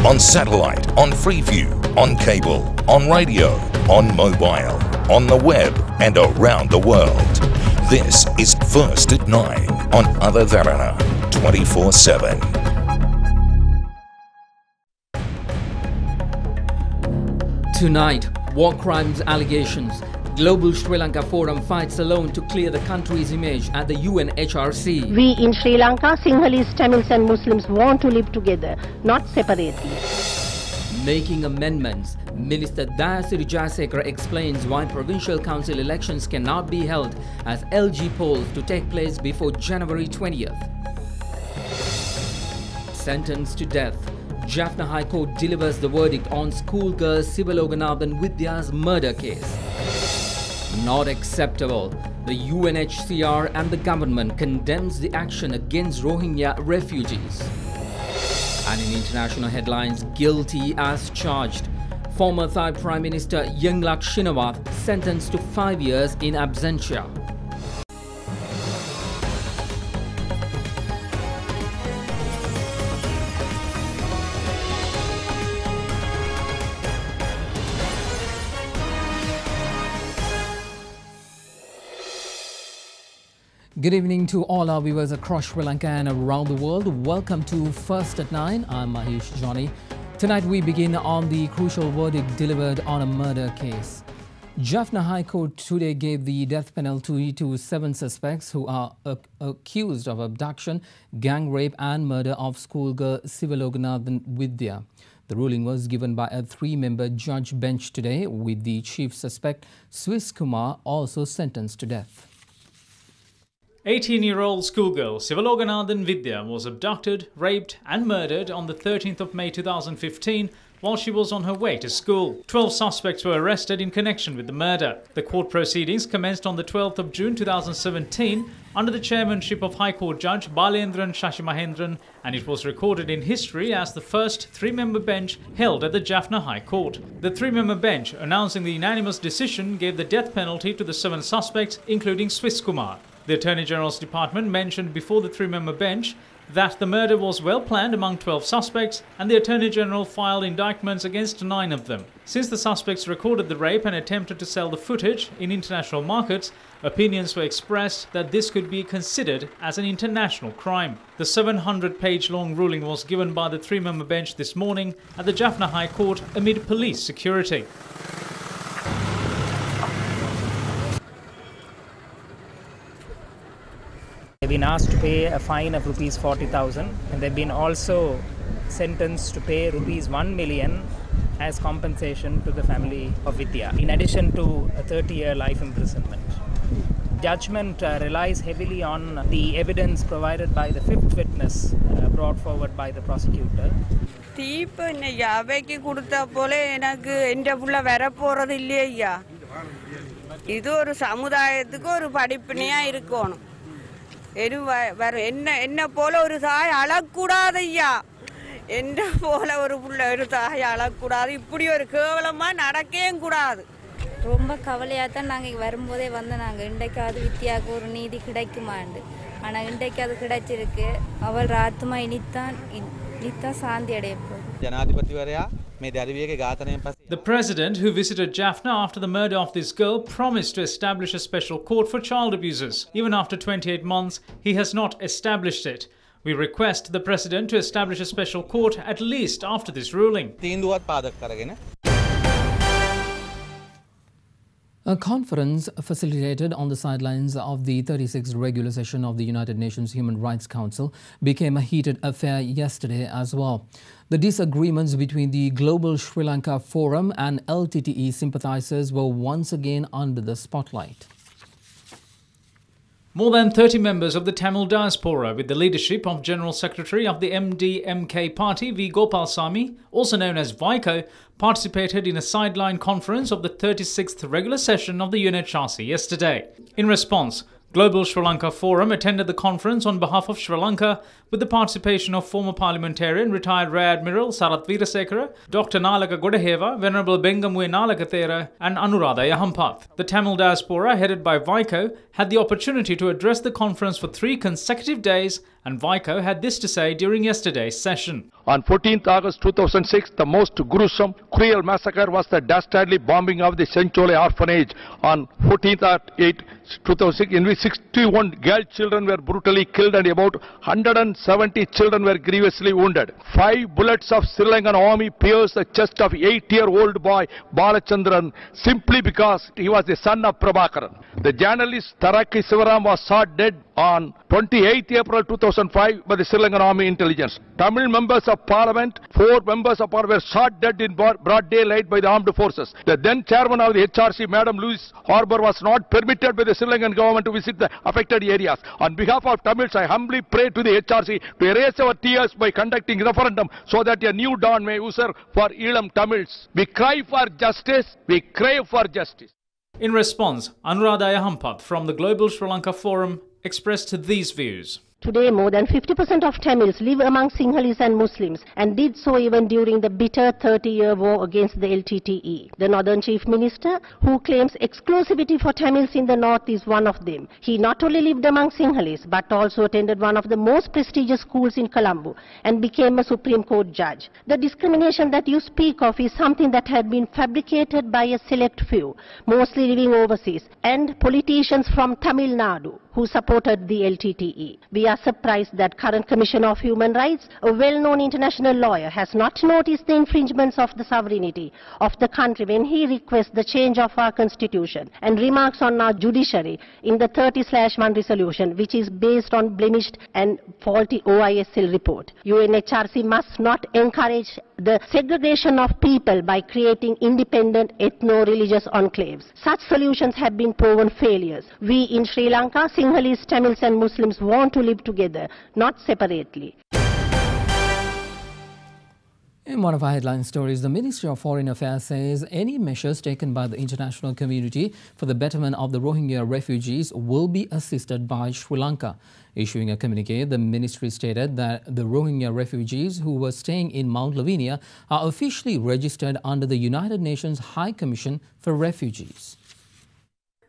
on satellite, on Freeview, on cable, on radio, on mobile, on the web and around the world. This is First at 9 on Other Derana 24/7. Tonight, war crimes allegations. Global Sri Lanka Forum fights alone to clear the country's image at the UNHCR. We in Sri Lanka, Sinhalese, Tamils and Muslims want to live together, not separately. Making amendments. Minister Dayasiri Jayasekara explains why provincial council elections cannot be held as LG polls to take place before January 20th. Sentenced to death. Jaffna High Court delivers the verdict on schoolgirl Sivaloganatham Vidya's murder case. Not acceptable. The UNHCR and the government condemns the action against Rohingya refugees. And in international headlines, guilty as charged. Former Thai Prime Minister Yingluck Shinawatra sentenced to 5 years in absentia. Good evening to all our viewers across Sri Lanka and around the world. Welcome to First at 9. I'm Mahesh Johnny. Tonight we begin on the crucial verdict delivered on a murder case. Jaffna High Court today gave the death penalty to 7 suspects who are accused of abduction, gang rape and murder of schoolgirl Sivaloganatham Vidya. The ruling was given by a 3-member judge bench today, with the chief suspect, Swiss Kumar, also sentenced to death. 18-year-old schoolgirl Sivaloganatham Vidya was abducted, raped and murdered on the 13th of May 2015 while she was on her way to school. 12 suspects were arrested in connection with the murder. The court proceedings commenced on the 12th of June 2017 under the chairmanship of High Court Judge Balendran Shashimahendran, and it was recorded in history as the first 3-member bench held at the Jaffna High Court. The 3-member bench, announcing the unanimous decision, gave the death penalty to the 7 suspects, including Swiss Kumar. The Attorney General's Department mentioned before the 3-member bench that the murder was well planned among 12 suspects, and the Attorney General filed indictments against 9 of them. Since the suspects recorded the rape and attempted to sell the footage in international markets, opinions were expressed that this could be considered as an international crime. The 700-page-long ruling was given by the 3-member bench this morning at the Jaffna High Court amid police security. They've been asked to pay a fine of rupees 40,000, and they've been also sentenced to pay rupees 1 million as compensation to the family of Vidya, in addition to a 30-year life imprisonment. Judgment relies heavily on the evidence provided by the 5th witness brought forward by the prosecutor. என்ன போல ஒரு தாய் அழக்கூடாதையா, என்ன போல ஒரு புள்ள ஒரு தாய் அழக்கூடாது, இப்படி ஒரு கேவலமா நடக்கவே கூடாது. ரொம்ப கவலையாக தான் நாங்கள் இங்கே வரும்போதே நாங்கள் இன்றைக்காவது வித்தியாவுக்கு ஒரு நீதி கிடைக்குமாண்டு. ஆனால் இன்றைக்கு அது கிடைச்சிருக்கு. அவள் ஆத்மா இனித்தான் சாந்தி அடைய போகுது. ஜனாதிபதிவரையா The president, who visited Jaffna after the murder of this girl, promised to establish a special court for child abusers. Even after 28 months, he has not established it. We request the president to establish a special court at least after this ruling. A conference facilitated on the sidelines of the 36th regular session of the United Nations Human Rights Council became a heated affair yesterday as well. The disagreements between the Global Sri Lanka Forum and LTTE sympathizers were once again under the spotlight. More than 30 members of the Tamil diaspora, with the leadership of General Secretary of the MDMK party V. Gopalsamy, also known as VICO, participated in a sideline conference of the 36th regular session of the UNHCR yesterday. In response, Global Sri Lanka Forum attended the conference on behalf of Sri Lanka with the participation of former parliamentarian retired Rear Admiral Sarath Weerasekara, Dr. Nalaka Godaheva, Venerable Bengamwe Nalakathera and Anuradha Yahampath. The Tamil diaspora, headed by VICO, had the opportunity to address the conference for 3 consecutive days And Vaiko had this to say during yesterday's session. On 14th August 2006, the most gruesome, cruel massacre was the dastardly bombing of the Senchole orphanage on 14th 8 2006, in which 61 girl children were brutally killed and about 170 children were grievously wounded. 5 bullets of Sri Lankan army pierced the chest of 8-year-old boy Balachandran simply because he was the son of Prabhakaran. The journalist Taraki Sivaram was shot dead on 28th April 2005 by the Sri Lankan Army Intelligence. Tamil members of Parliament, 4 members of Parliament were shot dead in broad daylight by the armed forces. The then chairman of the HRC, Madam Louise Harbour, was not permitted by the Sri Lankan government to visit the affected areas. On behalf of Tamils, I humbly pray to the HRC to erase our tears by conducting referendum so that a new dawn may usher for Elam Tamils. We cry for justice, we crave for justice. In response, Anuradha Hampath from the Global Sri Lanka Forum expressed these views. Today, more than 50% of Tamils live among Sinhalese and Muslims and did so even during the bitter 30-year war against the LTTE. The Northern Chief Minister, who claims exclusivity for Tamils in the North, is one of them. He not only lived among Sinhalese but also attended one of the most prestigious schools in Colombo and became a Supreme Court judge. The discrimination that you speak of is something that had been fabricated by a select few, mostly living overseas, and politicians from Tamil Nadu who supported the LTTE. We are surprised that current Commissioner of Human Rights, a well-known international lawyer, has not noticed the infringements of the sovereignty of the country when he requests the change of our constitution and remarks on our judiciary in the 30/1 resolution, which is based on blemished and faulty OISL report. UNHCR must not encourage the segregation of people by creating independent ethno-religious enclaves. Such solutions have been proven failures. We in Sri Lanka, Sinhalese, Tamils and Muslims want to live together, not separately. In one of our headline stories, the Ministry of Foreign Affairs says any measures taken by the international community for the betterment of the Rohingya refugees will be assisted by Sri Lanka. Issuing a communique, the ministry stated that the Rohingya refugees who were staying in Mount Lavinia are officially registered under the United Nations High Commission for Refugees.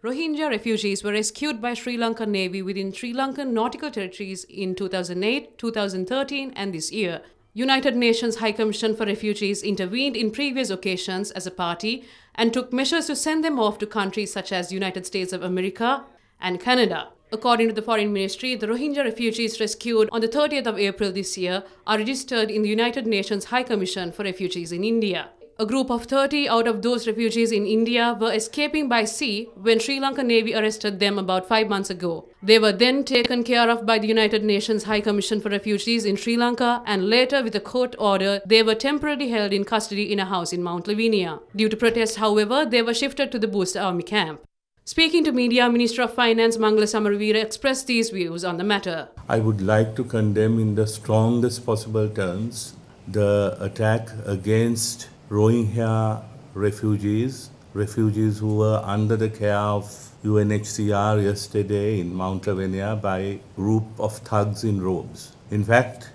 Rohingya refugees were rescued by Sri Lankan Navy within Sri Lankan nautical territories in 2008, 2013 and this year. United Nations High Commission for Refugees intervened in previous occasions as a party and took measures to send them off to countries such as United States of America and Canada. According to the Foreign Ministry, the Rohingya refugees rescued on the 30th of April this year are registered in the United Nations High Commission for Refugees in India. A group of 30 out of those refugees in India were escaping by sea when Sri Lankan Navy arrested them about 5 months ago. They were then taken care of by the United Nations High Commission for Refugees in Sri Lanka, and later with a court order they were temporarily held in custody in a house in Mount Lavinia. Due to protests, however, they were shifted to the Booster Army camp. Speaking to media, Minister of Finance Mangala Samaravira expressed these views on the matter. I would like to condemn in the strongest possible terms the attack against Rohingya refugees who were under the care of UNHCR yesterday in Mount Lavinia by a group of thugs in robes. In fact,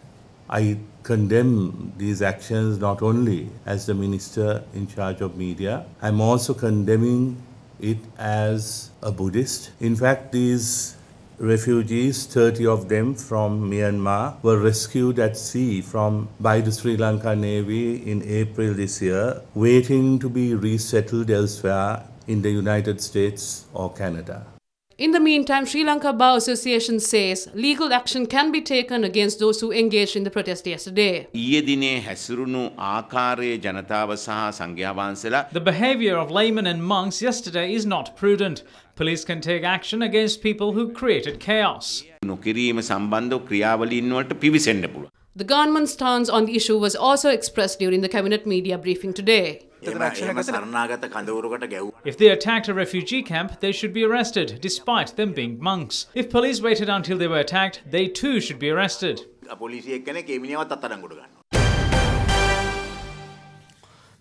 I condemn these actions not only as the minister in charge of media, I'm also condemning it as a Buddhist. In fact, these refugees, 30 of them from Myanmar, were rescued at sea by the Sri Lanka Navy in April this year, waiting to be resettled elsewhere in the United States or Canada. In the meantime, Sri Lanka Bar Association says legal action can be taken against those who engaged in the protest yesterday. The behavior of laymen and monks yesterday is not prudent. Police can take action against people who created chaos. The government's stance on the issue was also expressed during the cabinet media briefing today. If they attacked a refugee camp, they should be arrested, despite them being monks. If police waited until they were attacked, they too should be arrested.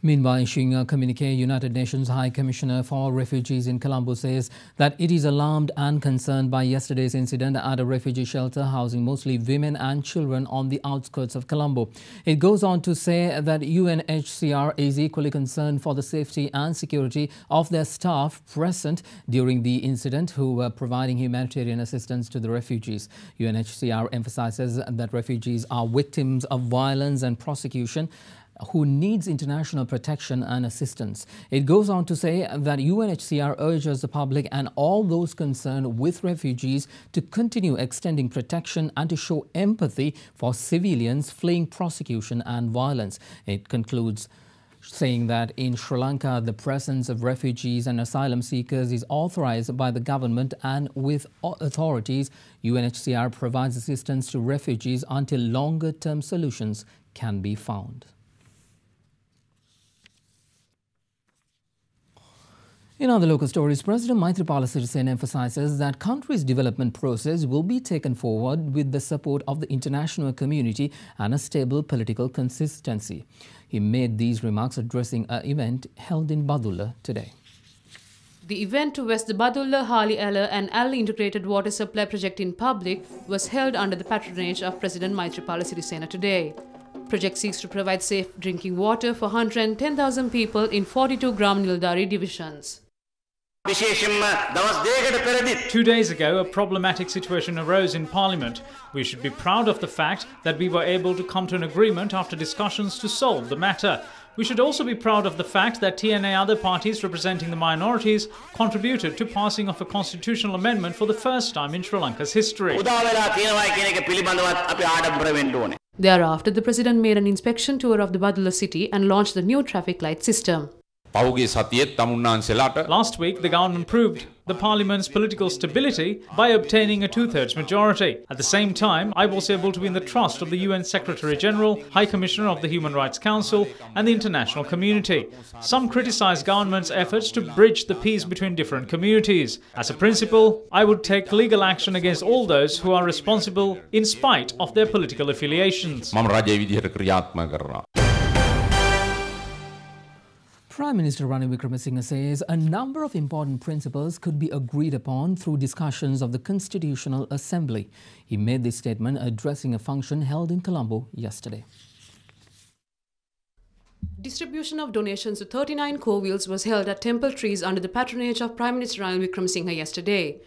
Meanwhile, issuing a communique, United Nations High Commissioner for Refugees in Colombo says that it is alarmed and concerned by yesterday's incident at a refugee shelter housing mostly women and children on the outskirts of Colombo. It goes on to say that UNHCR is equally concerned for the safety and security of their staff present during the incident who were providing humanitarian assistance to the refugees. UNHCR emphasizes that refugees are victims of violence and persecution who needs international protection and assistance. It goes on to say that UNHCR urges the public and all those concerned with refugees to continue extending protection and to show empathy for civilians fleeing persecution and violence. It concludes saying that in Sri Lanka, the presence of refugees and asylum seekers is authorized by the government, and with authorities, UNHCR provides assistance to refugees until longer-term solutions can be found. In other local stories, President Maithripala Sirisena emphasizes that country's development process will be taken forward with the support of the international community and a stable political consistency. He made these remarks addressing an event held in Badulla today. The event to West Badulla, Hali Ala and Al Integrated Water Supply Project in public was held under the patronage of President Maithripala Sirisena today. Project seeks to provide safe drinking water for 110,000 people in 42 Gram Nildari divisions. 2 days ago, a problematic situation arose in Parliament. We should be proud of the fact that we were able to come to an agreement after discussions to solve the matter. We should also be proud of the fact that TNA other parties representing the minorities contributed to passing of a constitutional amendment for the first time in Sri Lanka's history. Thereafter, the President made an inspection tour of the Badulla city and launched the new traffic light system. Last week, the government proved the Parliament's political stability by obtaining a two-thirds majority. At the same time, I was able to win the trust of the UN Secretary-General, High Commissioner of the Human Rights Council and the international community. Some criticized government's efforts to bridge the peace between different communities. As a principle, I would take legal action against all those who are responsible in spite of their political affiliations. Prime Minister Ranil Wickremesinghe says a number of important principles could be agreed upon through discussions of the Constitutional Assembly. He made this statement addressing a function held in Colombo yesterday. Distribution of donations to 39 co-wheels was held at Temple Trees under the patronage of Prime Minister Ranil Wickremesinghe yesterday.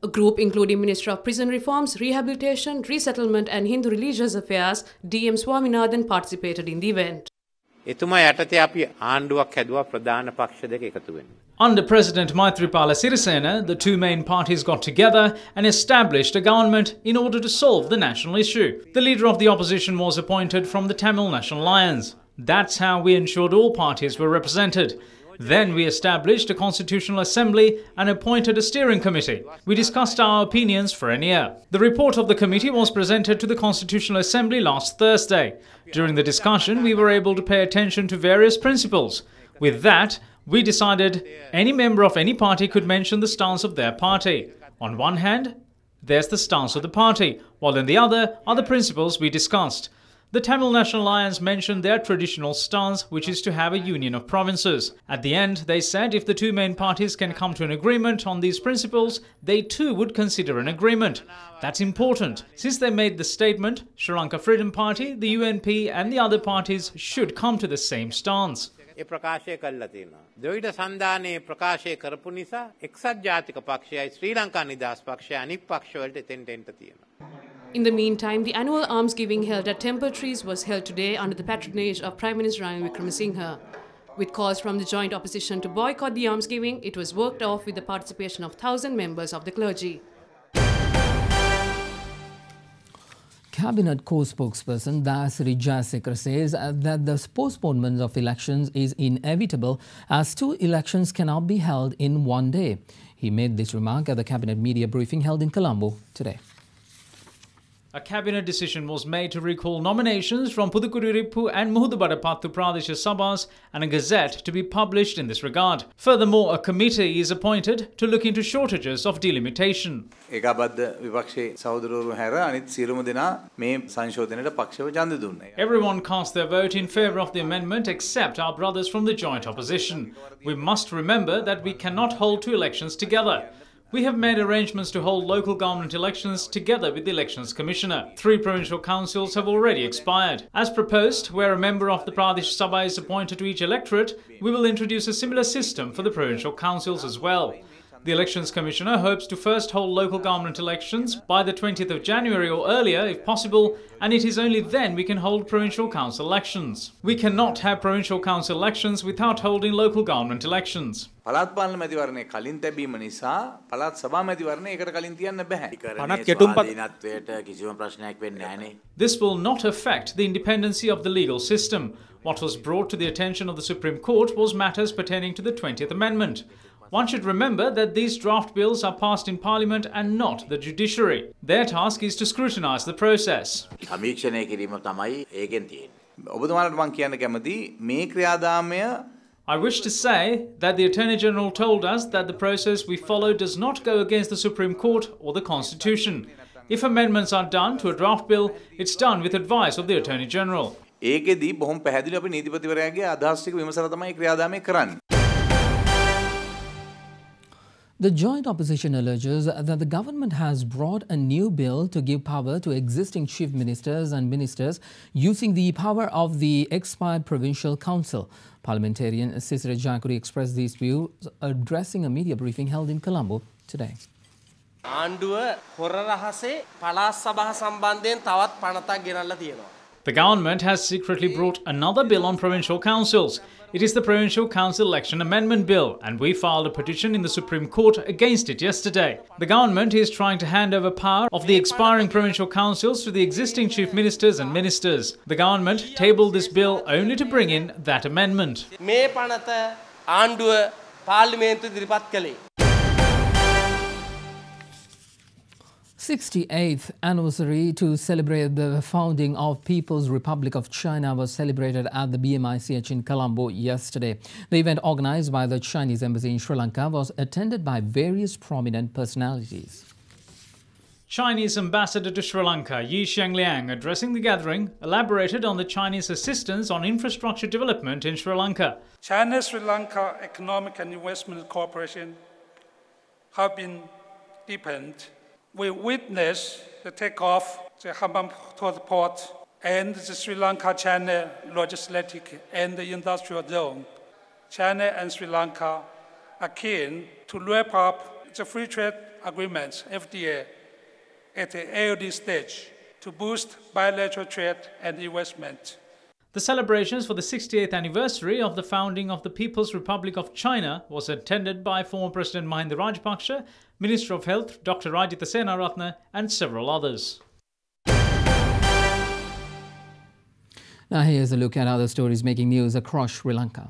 A group including Minister of Prison Reforms, Rehabilitation, Resettlement and Hindu Religious Affairs, DM Swaminathan, participated in the event. Under President Maithripala Sirisena, the two main parties got together and established a government in order to solve the national issue. The leader of the opposition was appointed from the Tamil National Alliance. That's how we ensured all parties were represented. Then we established a Constitutional Assembly and appointed a steering committee. We discussed our opinions for an year. The report of the committee was presented to the Constitutional Assembly last Thursday. During the discussion, we were able to pay attention to various principles. With that, we decided any member of any party could mention the stance of their party. On one hand, there's the stance of the party, while on the other are the principles we discussed. The Tamil National Alliance mentioned their traditional stance, which is to have a union of provinces. At the end, they said if the two main parties can come to an agreement on these principles, they too would consider an agreement. That's important. Since they made the statement, Sri Lanka Freedom Party, the UNP and the other parties should come to the same stance. In the meantime, the annual alms giving held at Temple Trees was held today under the patronage of Prime Minister Ranil Wickremesinghe. With calls from the joint opposition to boycott the alms giving, it was worked off with the participation of 1,000 members of the clergy. Cabinet co-spokesperson Dayasri Jayasekara says that the postponement of elections is inevitable as two elections cannot be held in one day. He made this remark at the Cabinet media briefing held in Colombo today. A cabinet decision was made to recall nominations from Pudukkudurippu and Muhudubadapattu Pradesha Sabhas and a gazette to be published in this regard. Furthermore, a committee is appointed to look into shortages of delimitation. Everyone cast their vote in favour of the amendment except our brothers from the joint opposition. We must remember that we cannot hold two elections together. We have made arrangements to hold local government elections together with the Elections Commissioner. 3 provincial councils have already expired. As proposed, where a member of the Pradesh Sabha is appointed to each electorate, we will introduce a similar system for the provincial councils as well. The Elections Commissioner hopes to first hold local government elections by the 20th of January or earlier if possible, and it is only then we can hold provincial council elections. We cannot have provincial council elections without holding local government elections. This will not affect the independency of the legal system. What was brought to the attention of the Supreme Court was matters pertaining to the 20th Amendment. One should remember that these draft bills are passed in Parliament and not the judiciary. Their task is to scrutinise the process. I wish to say that the Attorney General told us that the process we follow does not go against the Supreme Court or the Constitution. If amendments are done to a draft bill, it's done with advice of the Attorney General. The joint opposition alleges that the government has brought a new bill to give power to existing chief ministers and ministers using the power of the expired provincial council. Parliamentarian Sisira Jayakuri expressed these views addressing a media briefing held in Colombo today. The government has secretly brought another bill on provincial councils. It is the Provincial Council Election Amendment Bill, and we filed a petition in the Supreme Court against it yesterday. The government is trying to hand over power of the expiring provincial councils to the existing chief ministers and ministers. The government tabled this bill only to bring in that amendment. 68th anniversary to celebrate the founding of People's Republic of China was celebrated at the BMICH in Colombo yesterday. The event, organized by the Chinese Embassy in Sri Lanka, was attended by various prominent personalities. Chinese ambassador to Sri Lanka, Yi Xiangliang, addressing the gathering, elaborated on the Chinese assistance on infrastructure development in Sri Lanka. China-Sri Lanka Economic and Investment Cooperation have been deepened. We witnessed the takeoff of the Hambantota port and the Sri Lanka-China logistic and industrial zone. China and Sri Lanka are keen to wrap up the free trade agreements, FTA, at the AOD stage to boost bilateral trade and investment. The celebrations for the 68th anniversary of the founding of the People's Republic of China was attended by former President Mahinda Rajapaksa, Minister of Health Dr. Rajitha Senaratne and several others. Now here's a look at other stories making news across Sri Lanka.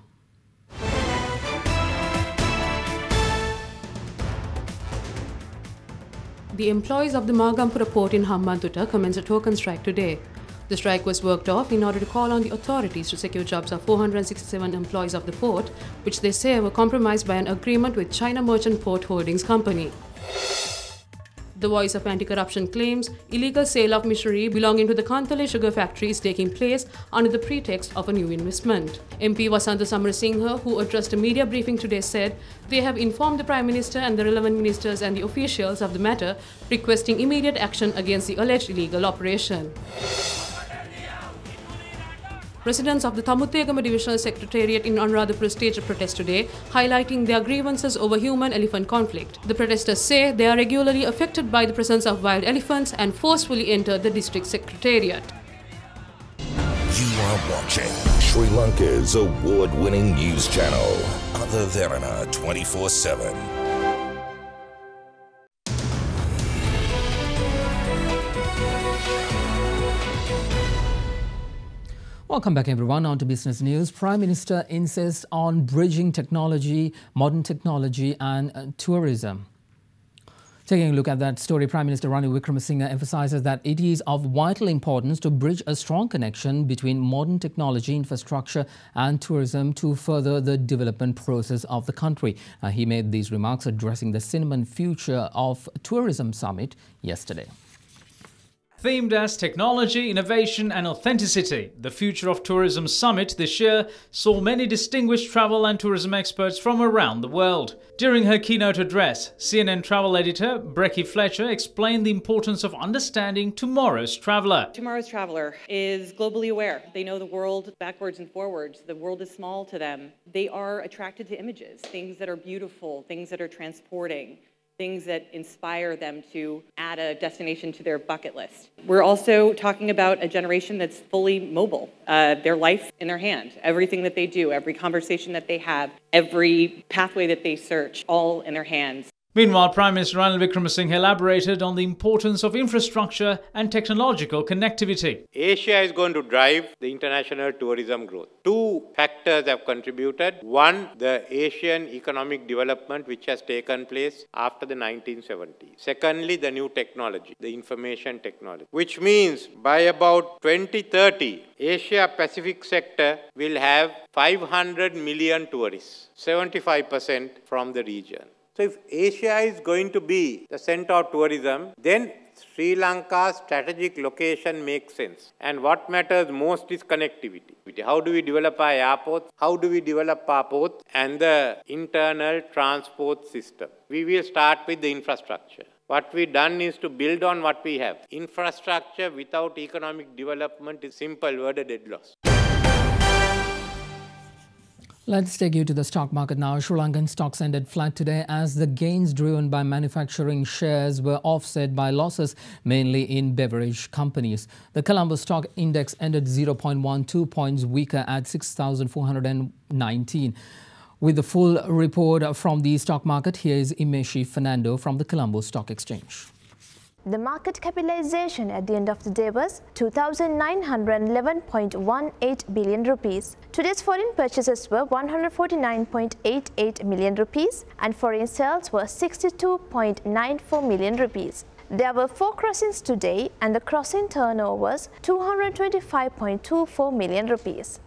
The employees of the Magampura port in Hambantota commenced a token strike today. The strike was worked off in order to call on the authorities to secure jobs of 467 employees of the port, which they say were compromised by an agreement with China Merchant Port Holdings Company. The Voice of Anti-Corruption claims illegal sale of machinery belonging to the Kantale sugar factory is taking place under the pretext of a new investment. MP Vasantha Samarasinghe, who addressed a media briefing today, said they have informed the Prime Minister and the relevant ministers and the officials of the matter, requesting immediate action against the alleged illegal operation. Residents of the Thamuthegama Divisional Secretariat in Anuradhapura staged a protest today, highlighting their grievances over human-elephant conflict. The protesters say they are regularly affected by the presence of wild elephants and forcefully enter the district secretariat. You are watching Sri Lanka's award-winning news channel, Derana 24/7. Welcome back everyone, on to business news. Prime Minister insists on bridging technology, modern technology and tourism. Taking a look at that story, Prime Minister Ranil Wickremesinghe emphasises that it is of vital importance to bridge a strong connection between modern technology, infrastructure and tourism to further the development process of the country. He made these remarks addressing the Cinnamon Future of Tourism Summit yesterday. Themed as Technology, Innovation and Authenticity, the Future of Tourism Summit this year saw many distinguished travel and tourism experts from around the world. During her keynote address, CNN travel editor Brecky Fletcher explained the importance of understanding tomorrow's traveller. Tomorrow's traveller is globally aware. They know the world backwards and forwards. The world is small to them. They are attracted to images, things that are beautiful, things that are transporting, things that inspire them to add a destination to their bucket list. We're also talking about a generation that's fully mobile, their life in their hand, everything that they do, every conversation that they have, every pathway that they search, all in their hands. Meanwhile, Prime Minister Ranil Wickremesinghe elaborated on the importance of infrastructure and technological connectivity. Asia is going to drive the international tourism growth. Two factors have contributed. One, the Asian economic development which has taken place after the 1970s. Secondly, the new technology, the information technology, which means by about 2030, Asia-Pacific sector will have 500 million tourists, 75% from the region. So if Asia is going to be the center of tourism, then Sri Lanka's strategic location makes sense. And what matters most is connectivity. How do we develop our airports? How do we develop our ports and the internal transport system? We will start with the infrastructure. What we've done is to build on what we have. Infrastructure without economic development is simple word, a dead loss. Let's take you to the stock market now. Sri Lankan stocks ended flat today as the gains driven by manufacturing shares were offset by losses mainly in beverage companies. The Colombo stock index ended 0.12 points weaker at 6,419. With the full report from the stock market, here is Imeshi Fernando from the Colombo Stock Exchange. The market capitalization at the end of the day was 2,911.18 billion rupees. Today's foreign purchases were 149.88 million rupees and foreign sales were 62.94 million rupees. There were 4 crossings today and the crossing turnover was 225.24 million rupees.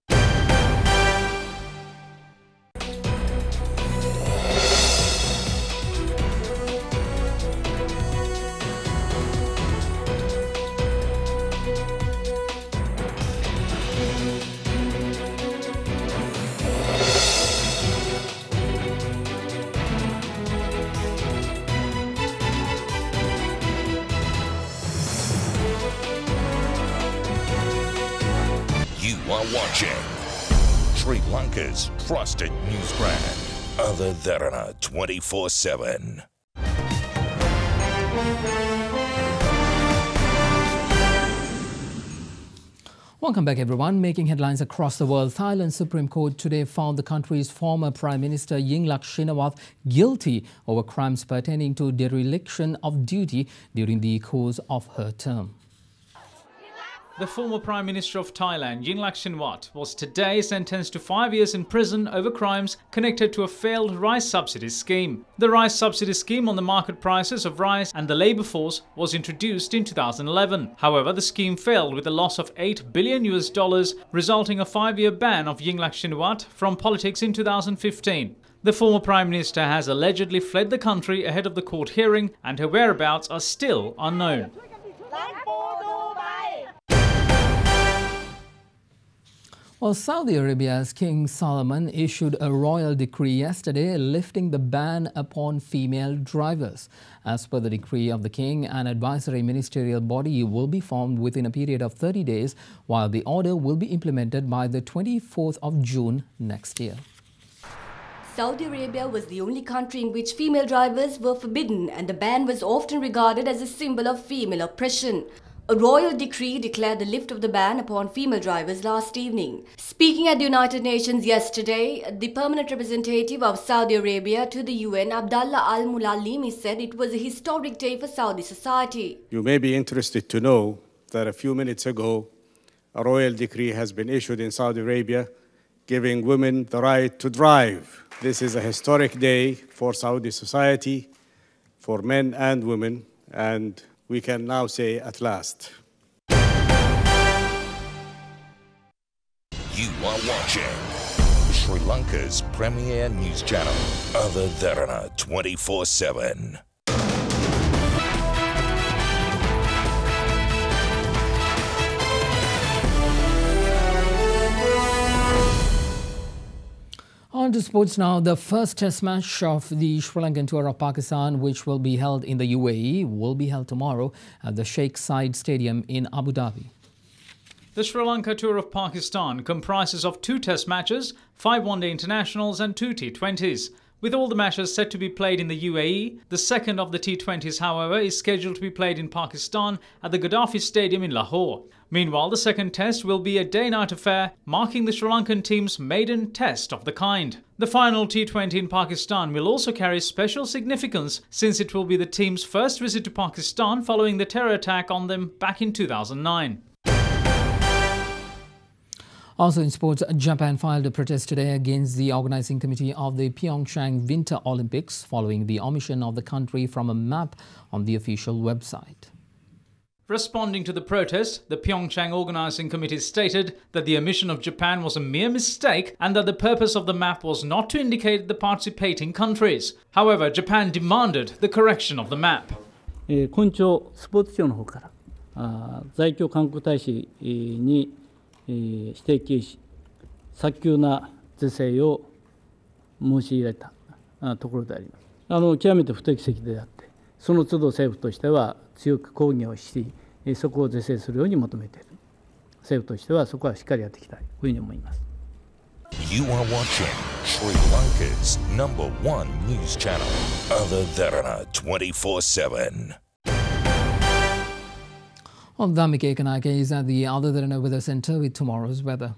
You are watching Sri Lanka's trusted news brand, Derana 24/7. Welcome back everyone. Making headlines across the world, Thailand's Supreme Court today found the country's former Prime Minister Yingluck Shinawatra guilty over crimes pertaining to dereliction of duty during the course of her term. The former Prime Minister of Thailand, Yingluck Shinawatra, was today sentenced to 5 years in prison over crimes connected to a failed rice subsidy scheme. The rice subsidy scheme on the market prices of rice and the labour force was introduced in 2011. However, the scheme failed with a loss of $8 billion, resulting in a 5-year ban of Yingluck Shinawatra from politics in 2015. The former Prime Minister has allegedly fled the country ahead of the court hearing and her whereabouts are still unknown. Well, Saudi Arabia's King Salman issued a royal decree yesterday lifting the ban upon female drivers. As per the decree of the king, an advisory ministerial body will be formed within a period of 30 days, while the order will be implemented by the 24th of June next year. Saudi Arabia was the only country in which female drivers were forbidden, and the ban was often regarded as a symbol of female oppression. A royal decree declared the lift of the ban upon female drivers last evening. Speaking at the United Nations yesterday, the permanent representative of Saudi Arabia to the UN, Abdallah Al-Mulalimi, said it was a historic day for Saudi society. You may be interested to know that a few minutes ago, a royal decree has been issued in Saudi Arabia giving women the right to drive. This is a historic day for Saudi society, for men and women, and we can now say at last. You are watching Sri Lanka's premier news channel, Other Derana 24/7. On to sports now. The first test match of the Sri Lankan tour of Pakistan, which will be held in the UAE, will be held tomorrow at the Sheikh Zayed Stadium in Abu Dhabi. The Sri Lanka tour of Pakistan comprises of 2 test matches, 5 one-day internationals and 2 T20s. With all the matches set to be played in the UAE, the second of the T20s, however, is scheduled to be played in Pakistan at the Gaddafi Stadium in Lahore. Meanwhile, the second test will be a day-night affair, marking the Sri Lankan team's maiden test of the kind. The final T20 in Pakistan will also carry special significance, since it will be the team's first visit to Pakistan following the terror attack on them back in 2009. Also in sports, Japan filed a protest today against the organizing committee of the Pyeongchang Winter Olympics following the omission of the country from a map on the official website. Responding to the protest, the Pyeongchang Organizing Committee stated that the omission of Japan was a mere mistake and that the purpose of the map was not to indicate the participating countries. However, Japan demanded the correction of the map. 今朝スポーツ庁の方から在京韓国大使に指摘し、早急な是正を申し入れたところであります。極めて不適切であって、その都度政府としては強く抗議をし、そこを是正するように求めている。政府としてはそこはしっかりやっていきたいというふうに思います。You are watching Sri Lanka's #1 news channel, Other Derana 24/7. Dhammike Kanake is at the Other Derana Weather Centre with tomorrow's weather.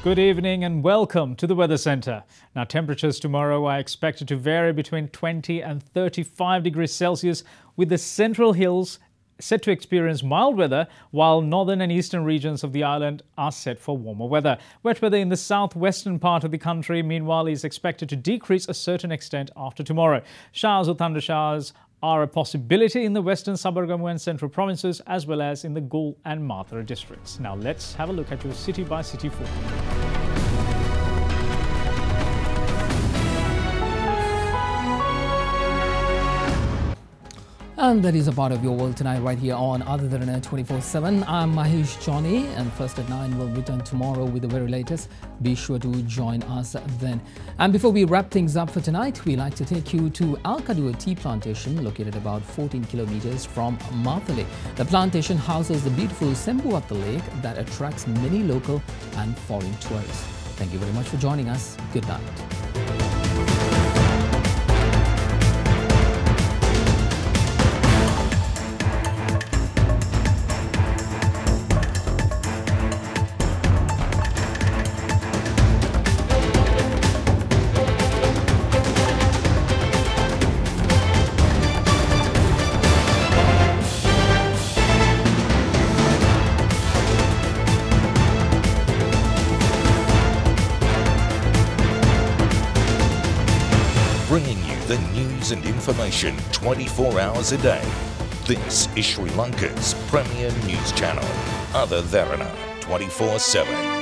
Good evening and welcome to the Weather Centre. Now, temperatures tomorrow are expected to vary between 20 and 35 degrees Celsius, with the central hills set to experience mild weather, while northern and eastern regions of the island are set for warmer weather. Wet weather in the southwestern part of the country, meanwhile, is expected to decrease a certain extent after tomorrow. Showers or thunder showers are a possibility in the western Sabargamu and central provinces, as well as in the Gul and Mathura districts. Now let's have a look at your city-by-city forecast. And that is a part of your world tonight right here on Other Derana 24/7. I'm Mahesh Johnny, and First at 9 will return tomorrow with the very latest. Be sure to join us then. And before we wrap things up for tonight, we like to take you to Al-Kadua Tea Plantation, located about 14 kilometers from Mathale. The plantation houses the beautiful Sembuatta Lake that attracts many local and foreign tourists. Thank you very much for joining us. Good night. Bringing you the news and information 24 hours a day. This is Sri Lanka's premier news channel, Other Derana 24/7.